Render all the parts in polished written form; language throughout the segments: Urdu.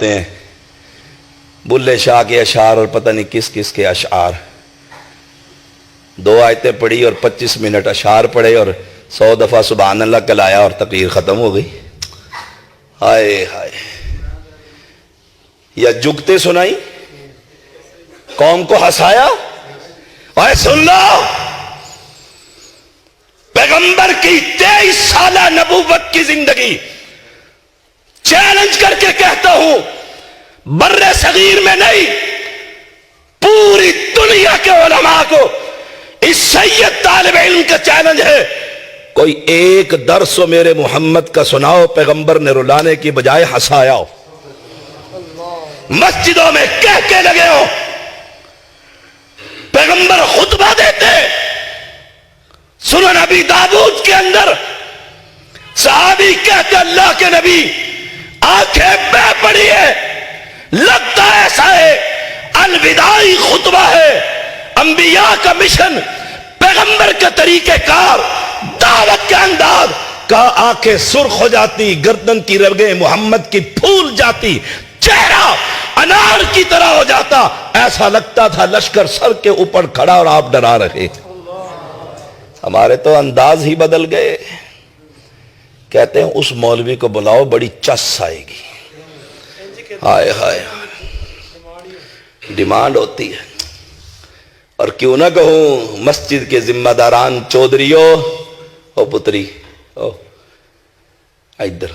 ہیں بلے شاہ کے اشعار اور پتہ نہیں کس کس کے اشعار، 2 آیتیں پڑھی اور 25 منٹ اشعار پڑھے اور 100 دفعہ سبحان اللہ کلایا اور تقریر ختم ہو گئی۔ ہائے ہائے، یا جگتے سنائی، قوم کو ہنسایا۔ اور سن لو، پیغمبر کی 23 سالہ نبوت کی زندگی چیلنج کر کے کہتا ہوں، بر صغیر میں نہیں پوری دنیا کے علماء کو اس سید طالب علم کا چیلنج ہے، کوئی ایک درس و میرے محمد کا سناؤ پیغمبر نے رلانے کی بجائے ہنسایا ہو، مسجدوں میں کہہ کے لگے ہو، پیغمبر خطبہ دیتے، سنن ابی داؤد کے اندر صحابی کہتے اللہ کے نبی آنکھیں بے پڑی ہے، لگتا ایسا ہے الوداعی خطبہ ہے، انبیاء کا مشن، پیغمبر کا طریقہ کار، دعوت کے انداز کا، آنکھیں سرخ ہو جاتی، گردن کی رگیں محمد کی پھول جاتی، چہرہ انار کی طرح ہو جاتا، ایسا لگتا تھا لشکر سر کے اوپر کھڑا اور آپ ڈرا رہے۔ ہمارے تو انداز ہی بدل گئے۔ کہتے ہیں اس مولوی کو بلاؤ بڑی چس آئے گی۔ ہائے ہائے، ڈیمانڈ ہوتی ہے۔ اور کیوں نہ کہوں مسجد کے ذمہ داران چودھریو، او پتری او ادھر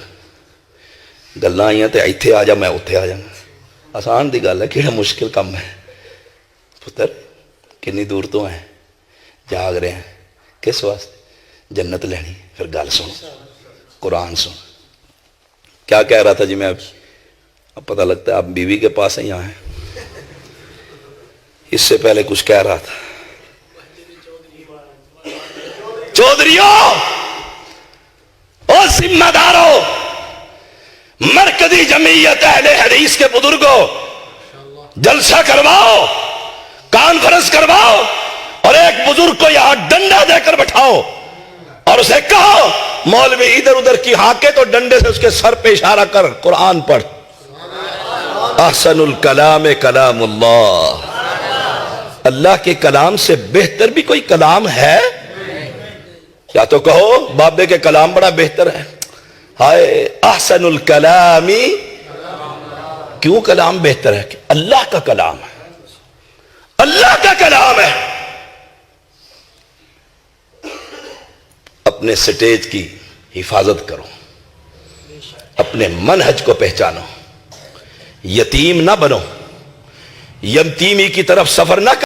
گلاں آئیاں تے ایتھے آ جا، میں اتھے آ جاں، آسان دی گل ہے، کیڑا مشکل کم ہے۔ پتر کنی دور تو ہیں، جاگ رہے ہیں، کس واسطے؟ جنت لینی۔ پھر گل سن، قرآن سن۔ کیا کہہ رہا تھا جی میں؟ اب پتہ لگتا ہے آپ بیوی کے پاس ہیں، یہاں ہیں۔ اس سے پہلے کچھ کہہ رہا تھا۔ چودھریوں اور ذمہ داروں، مرکزی جمعیت اہل حدیث کے بزرگوں، جلسہ کرواؤ، کانفرنس کرواؤ، اور ایک بزرگ کو یہاں ڈنڈا دے کر بٹھاؤ اور اسے کہو مولوی ادھر ادھر کی ہاکے تو ڈنڈے سے اس کے سر پہ اشارہ کر، قرآن پڑھ۔ احسن الکلام کلام اللہ، اللہ کے کلام سے بہتر بھی کوئی کلام ہے؟ یا تو کہو بابے کے کلام بڑا بہتر ہے۔ ہائے، احسن الکلامی، کیوں کلام بہتر ہے؟ کہ اللہ کا کلام ہے، اللہ کا کلام ہے۔ اپنے سٹیج کی حفاظت کرو، اپنے منہج کو پہچانو، یتیم نہ بنو، یتیمی کی طرف سفر نہ کرو۔